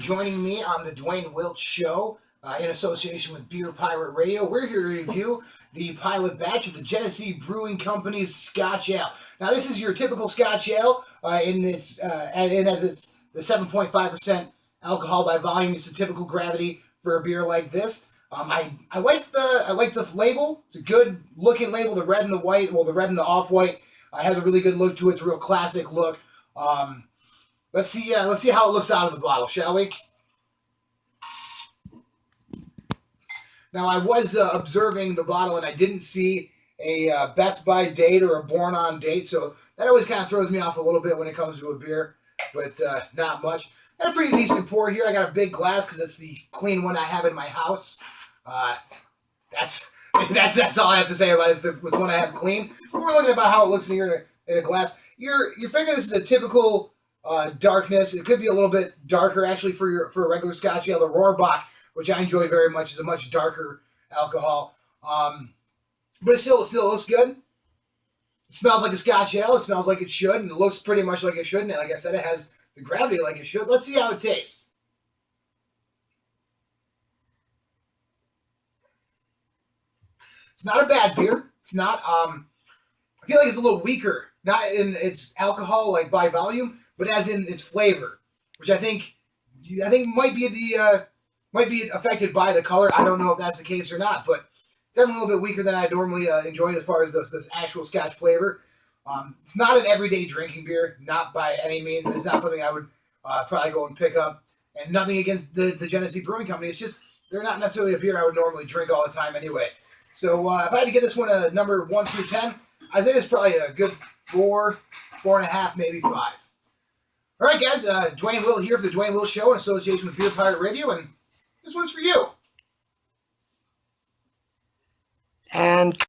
joining me on the Duane Wilt Show in association with Beer Pirate Radio. We're here to review the pilot batch of the Genesee Brewing Company's Scotch Ale. Now, this is your typical Scotch Ale, and as it's the 7.5% alcohol by volume. It's a typical gravity for a beer like this. I like the label. It's a good looking label. The red and the white, well, the red and the off white has a really good look to it. It's a real classic look. Let's see how it looks out of the bottle, shall we? Now, I was observing the bottle, and I didn't see a Best By date or a Born On date, so that always kind of throws me off a little bit when it comes to a beer, but not much. Got a pretty decent pour here. I got a big glass because it's the clean one I have in my house. That's all I have to say about it. It's the one I have clean. But we're looking about how it looks in here in a glass. You're figuring this is a typical darkness. It could be a little bit darker actually for a regular Scotch Ale. The Rohrbach, which I enjoy very much, is a much darker alcohol. But it still looks good. It smells like a Scotch Ale. It smells like it should, and it looks pretty much like it should. And like I said, it has the gravity like it should. Let's see how it tastes. It's not a bad beer. It's not. I feel like it's a little weaker, not in its alcohol like by volume, but as in its flavor, which I think might be affected by the color. I don't know if that's the case or not, but it's definitely a little bit weaker than I normally enjoy as far as the actual Scotch flavor. It's not an everyday drinking beer, not by any means. It's not something I would probably go and pick up. And nothing against the Genesee Brewing Company. It's just they're not necessarily a beer I would normally drink all the time anyway. So if I had to get this one a number 1 through 10, I'd say it's probably a good 4, 4.5, maybe 5. All right, guys. Duane Wilt here for the Duane Wilt Show in association with Beer Pirate Radio, and this one's for you. And